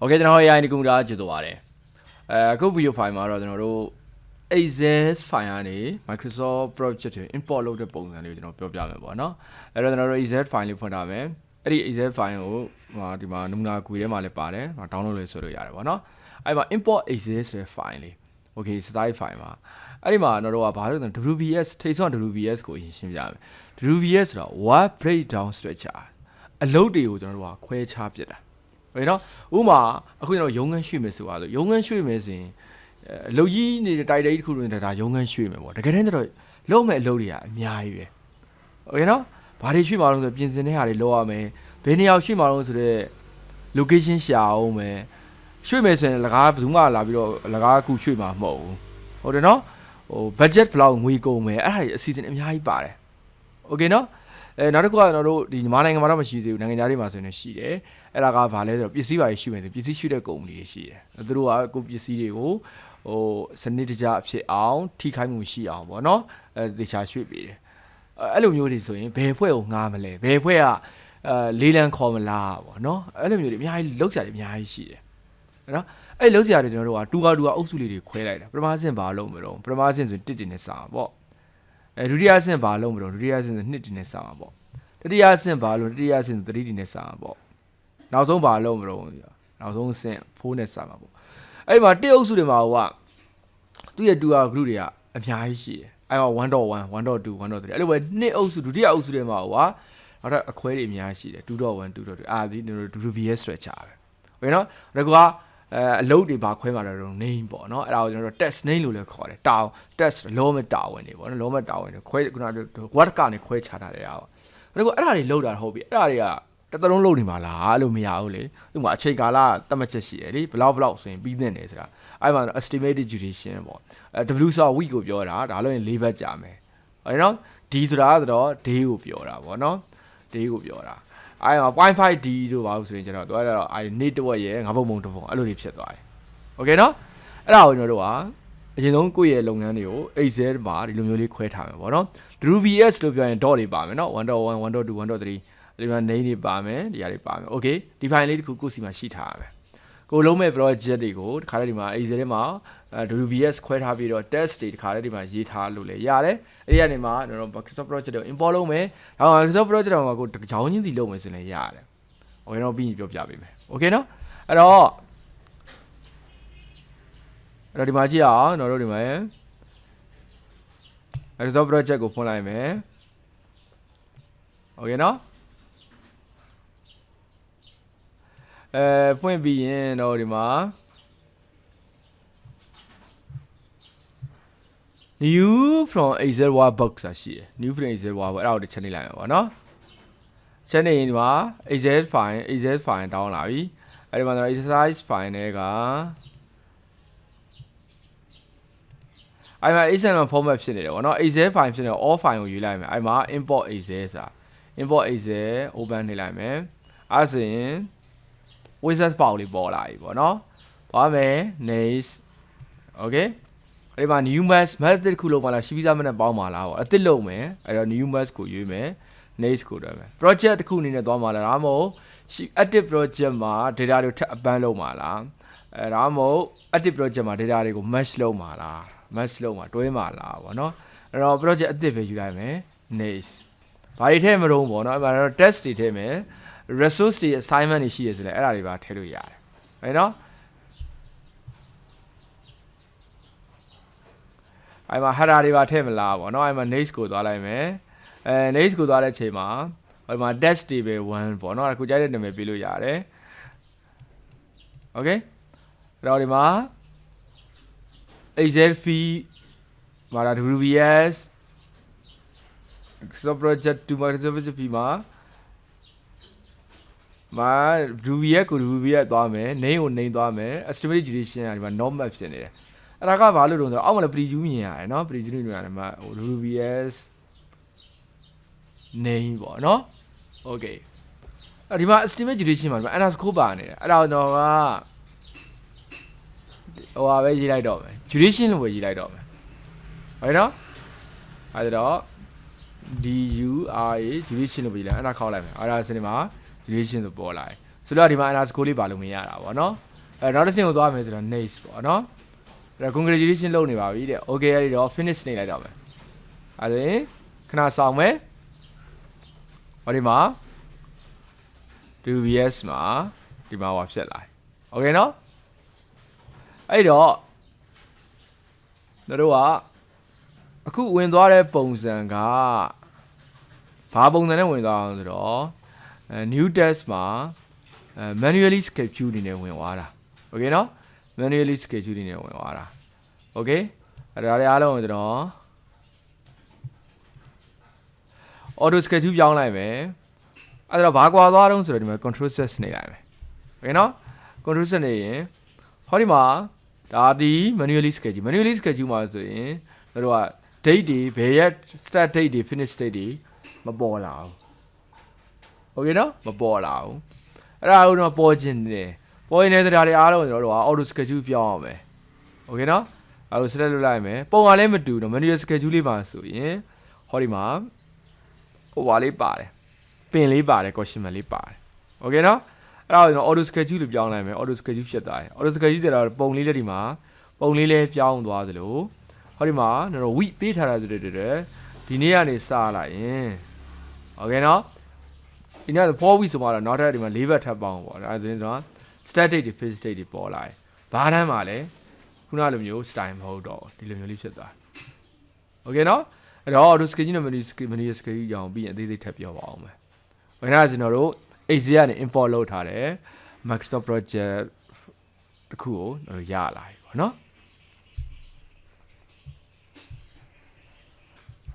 Okay ကျွန်တော် AI ဒီကွန်ပျူတာကျေဆိုပါတယ်အခု video file မှာတော့ကျွန်တော်တို့ Access file ကနေ Microsoft project တွေ import လုပ်တဲ့ပုံစံလေးကိုကျွန်တော်ပြောပြမယ်ပေါ့နော်အဲ့တော့ကျွန်တော်တို့ Access file လေးဖွင့်ထားမယ်အဲ့ဒီ Access file ကိုဒီမှာနမူနာကွေထဲမှာလည်းပါတယ် download လုပ်ဆွဲလို့ရတယ်ပေါ့နော်အဲ့မှာ import Access ဆိုတဲ့ file လေး okay style file မှာအဲ့ဒီမှာကျွန်တော်တို့ကဘာလို့လဲ WBS ထိပ်ဆုံး WBS ကိုရှင်းပြမယ် WBS ဆိုတော့ word breakdown structure အလုပ်တွေကိုကျွန်တော်တို့ကခွဲခြားပြစ်တာဟုတ်နော်ဥမာအခုကျွန်တော်ရုံးခန်းရွှေ့မယ်ဆိုပါလို့ရုံးခန်းရွှေ့မယ်ဆိုရင်အလုပ်ကြီးနေတဲ့တိုက်တိုက်တစ်ခုလုံးဒါရုံးခန်းရွှေ့မယ်ပေါ့တကယ်တမ်းကျတော့လုံးမဲ့အလုပ်တွေကအများကြီးပဲโอเคနော်ဘာတွေရွှေ့မှာလို့ဆိုပြင်ဆင်တဲ့ဟာတွေလုပ်ရမယ်ဘယ်နေရာရွှေ့မှာလို့ဆိုတော့ location ရှာအောင်မယ်ရွှေ့မယ်ဆိုရင်လကားဘယ်သူမှလာပြီးတော့လကားကူရွှေ့မှာမဟုတ်ဘူးဟုတ်တယ်နော်ဟို budget ဘယ်လောက်ငွေကုန်မယ်အဲ့ဒါအစီအစဉ်အများကြီးပါတယ်โอเคနော်နောက်တစ်ခုကကျွန်တော်တို့ဒီမြန်မာနိုင်ငံမှာတော့မရှိသေးဘူးနိုင်ငံခြားတွေမှာဆိုရင်ရှိတယ်အဲ့ဒါကဘာလဲဆိုတော့ပစ္စည်းပါရှိမယ်ဆိုပစ္စည်းရှိတဲ့ကုမ္ပဏီတွေရှိတယ်သူတို့ကကိုပစ္စည်းတွေကိုဟိုစနစ်တကျဖြစ်အောင်ထိခိုက်မှုရှိအောင်ပေါ့နော်သေချာရွှေ့ပေးတယ်အဲ့လိုမျိုးတွေဆိုရင်ဘယ်ဖွဲ့ကိုငားမလဲဘယ်ဖွဲ့ကလေးလံခေါ်မလားပေါ့နော်အဲ့လိုမျိုးတွေအများကြီးလောက်ကြတယ်အများကြီးရှိတယ်နော်အဲ့လောက်ကြတယ်ကျွန်တော်တို့ကတူကအုပ်စုလေးတွေခွဲလိုက်တာပထမဆင့်ဘာလုပ်မလို့ပထမဆင့်ဆို1တင်နဲ့စာပေါ့ဒုတိယဆင့်ဘာလုပ်မလို့ဒုတိယဆင့်ဆို2တင်နဲ့စာပေါ့တတိယဆင့်ဘာလို့တတိယဆင့်3တင်နဲ့စာပေါ့နောက်ဆုံးဘာလုပ်မလို့နောက်ဆုံးဆင့်4နဲ့စာမှာပေါ့အဲ့မှာတစ်အုပ်စုတွေမှာဟိုကသူ့ရဲ့တူgroup တွေကအများကြီးရှိတယ်အဲ့မှာ 1.1 1.2 1.3 အဲ့လိုပဲနှစ်အုပ်စုဒုတိယအုပ်စုတွေမှာဟိုကနောက်ထပ်အခွဲတွေအများကြီးရှိတယ် 2.1 2.2 အာဒီ WBS structure ပဲဟုတ်နော်ဒါကအလုပ်တွေဘာခွဲမှာတော့ name ပေါ့နော်အဲ့ဒါကိုကျွန်တော်တို့ test name လို့လည်းခေါ်တယ်တောင်း test လောမဲ့တာဝန်တွေပေါ့နော်လောမဲ့တာဝန်တွေခွဲခုနက word ကနေခွဲခြားထားတယ်အားပေါ့ဒါကအဲ့ဒါတွေလောက်တာဟုတ်ပြီအဲ့ဒါတွေကတစ်သလုံးလုံးနေမှာလားအဲ့လိုမရဘူးလေသူ့မှာအချိန်ကာလသတ်မှတ်ချက်ရှိတယ်လေဘလောက်ဆိုရင်ပြီးသင့်တယ်ဆိုတာအဲ့မှာ estimated duration ပေါ့W ဆို week ကိုပြောတာဒါလို့ရင်4ဘက်ကြာမယ်ဟုတ်နော် D ဆိုတာကတော့ day ကိုပြောတာပေါ့နော် day ကိုပြောတာအဲ့မှာ 0.5D တို့ပါလို့ဆိုရင်ကျွန်တော်တို့ကတော့အဲ့နေ့တစ်ဝက်ရဲ့ငါးပုံပုံတစ်ပုံအဲ့လိုတွေဖြစ်သွားတယ်โอเคနော်အဲ့ဒါကိုကျွန်တော်တို့ကအရင်ဆုံးကိုယ့်ရဲ့လုပ်ငန်းတွေကို Excel မှာဒီလိုမျိုးလေးခွဲထားမယ်ပေါ့နော် WBS လို့ပြောရင် dot တွေပါမယ်နော် 1.1 1.2 1.3 ဒီမှာ name တွေပါမယ်ဒီဟာတွေပါမယ်โอเคဒီ file လေးတစ်ခုကိုယ့်စီမှာရှိထားရမယ်ကိုလုံးမဲ့ project တွေကိုဒီခါလေးဒီမှာ Excel ထဲမှာ WBS ခွဲထားပြီးတော့ test တွေဒီခါလေးဒီမှာရေးထားလို့လည်းရတယ်အဲ့ဒီကနေမှကျွန်တော် Microsoft project ကို import လုပ်မယ်ဒါမှ Microsoft project မှာကိုကြောင်းချင်းစီလုပ်မယ်ဆိုရင်လည်းရတယ်โอเคတော့ပြီးရင်ပြောပြပေးမယ်โอเคနော်အဲ့တော့ဒီမှာကြည့်အောင်ကျွန်တော်တို့ဒီမှာ Microsoft project ကိုဖွင့်လိုက်မယ်โอเคနော်ဖွင့်ပြီးရင်တော့ဒီမှာ new from Excel workbook ဆိုတာရှိတယ် new from Excel workbook အဲ့ဒါကိုတစ်ချက်နေလိုက်မယ်ပေါ့နော်ချက်နေရင်ဒီမှာ Excel file down လာပြီအဲ့ဒီမှာတော့ exercise file တွေကအဲ့မှာ Excel format ဖြစ်နေတယ်ပေါ့နော် Excel file ဖြစ်နေတော့ all file ကိုယူလိုက်မယ်အဲ့မှာ import Excel ဆိုတာ import Excel open နေလိုက်မယ်အဲ့ဆိုရင် wizard file လေးပေါ်လာပြီပေါ့နော်သွားမယ် next okay အဲ့ဒီမှာ new math တစ်ခုလုံးပါလားရှိပြီးသားမနဲ့ပေါင်းပါလားပေါ့အသစ်လုံးမယ်အဲ့တော့ new math ကိုရွေးမယ် next ကိုတွဲမယ် project တစ်ခုအနေနဲ့သွားမှာလားဒါမှမဟုတ် active project မှာ data တွေထပ်အပန်းလုံးပါလားအဲ့ဒါမှမဟုတ် active project မှာ data တွေကို match လုံးပါလား match လုံးမှာတွဲမှာလားပေါ့နော်အဲ့တော့ project အသစ်ပဲယူလိုက်မယ် next ဘာတွေထည့်မလို့ပေါ့နော်အဲ့မှာတော့ test တွေထည့်မယ် resource တွေ assignment တွေရှိရဆိုလဲအဲ့ဒါတွေပါထည့်လို့ရတယ်ဟုတ်နော်အဲ့မှာ header တွေပါထည့်မလားပေါ့နော်အဲ့မှာ next ကိုသွားလိုက်မယ်next ကိုသွားတဲ့အချိန်မှာအဲ့မှာ test တွေပဲ1ပေါ့နော်အခုကြိုက်တဲ့နာမည်ပေးလို့ရတယ် okay အဲ့တော့ဒီမှာ Excel fee မှာ WBS Microsoft project to Microsoft project fee မှာWBS ကို WBS သွားမယ် name ကို name သွားမယ် estimated duration ကဒီမှာ normal ဖြစ်နေတယ်အဲ့ဒါကဘာလို့လဲဆိုတော့အောက်မှာလည်း preview မြင်ရတယ်เนาะ preview မြင်ရတယ်မှာ WBS name ပေါ့เนาะ okay အဲ့ဒီမှာ estimate duration မှာ underscore ပါနေတယ်အဲ့ဒါတော့ကဟိုဟာပဲရေးလိုက်တော့မယ် duration လို့ပဲရေးလိုက်တော့မယ်ဟုတ်နော်အဲ့တော့ DURA duration လို့ပဲရေးလိုက်အဲ့ဒါခေါက်လိုက်မယ်အဲ့ဒါစနေမှာ duration ဆိုပေါ်လာတယ်ဆိုတော့ဒီမှာ underscore လေးပါလို့မရတာပေါ့နော် နောက်တစ်ဆင့်ကိုသွားမယ်ဆိုတော့ next ပေါ့နော်အဲ့ congratulation လုပ်နေပါပြီတဲ့ okay အဲ့ဒီတော့ finish နေလိုက်တော့မယ်အဲ့ဒါရင်ခဏဆောင်မယ်ဟောဒီမှာ 2bs မှာဒီမှာဟောဖြစ်လာတယ် okay နော်အဲ့တော့တို့ကအခုဝင်သွားတဲ့ပုံစံကဘာပုံစံနဲ့ဝင်သွားအောင်ဆိုတော့new test မှာ manually schedule နေနဲ့ဝင်သွားတာ okay နော် manually schedule နေနဲ့ဝင်သွားတာ okay အဲ့ဒါတွေအားလုံးကိုကျွန်တော် auto schedule ပြောင်းလိုက်မယ်အဲ့တော့ဘာကွာသွားတော့ဆိုတော့ဒီမှာ control set နေလိုက်မယ် okay နော် control set နေရင်ဟောဒီမှာဒါဒီ manually schedule မှာဆိုရင်တို့က date တွေဘယ်ရက် start date တွေ finish date တွေမပေါ်လာဘူး okay နော်မပေါ်လာဘူးအဲ့ဒါကိုတော့ပေါ်ခြင်းနေပေါ်ရင်လည်းဒါတွေအားလုံးကျွန်တော်တို့က auto schedule ပြောင်းအောင်မယ် okay နော်အဲ့လို select လုပ်လိုက်မယ်ပုံကလည်းမတူတော့ manual schedule လေးပါဆိုရင်ဟောဒီမှာဟိုပါလေးပါတယ်ပင်လေးပါတယ် question mark လေးပါတယ် okay နော်အဲ့ဒါကိုကျွန်တော် auto schedule လို့ပြောင်းလိုက်မယ် auto schedule ဖြစ်သွားတယ် auto schedule ဆိုတော့ပုံလေးလက်ဒီမှာပုံလေးလည်းပြောင်းသွားသလိုဟောဒီမှာကျွန်တော် week ပေးထားတာဆိုတဲ့ဒီနေ့ကနေစလိုက်ရင် okay နော်ဒီနေ့4 week ဆိုမှတော့နောက်ထပ်ဒီမှာ4ဘက်ထပ်ပေါင်းပေါ့အဲ့ဒါဆိုရင်ကျွန်တော် start date တွေ finish date တွေပေါ်လာတယ်ဘာတန်းမှာလဲခုနလိုမျိုး style မဟုတ်တော့ဒီလိုမျိုးလေးဖြစ်သွားတယ် okay နော်အဲ့တော့ auto schedule နဲ့ manual schedule ကြောင်းပြီးရင်အသေးစိတ်ထပ်ပြောပါအောင်မယ်။ဒါကကျွန်တော်တို့ AZ ကနေ import လုပ်ထားတယ် Microsoft project တခုကိုရလာပြီပေါ့နော်။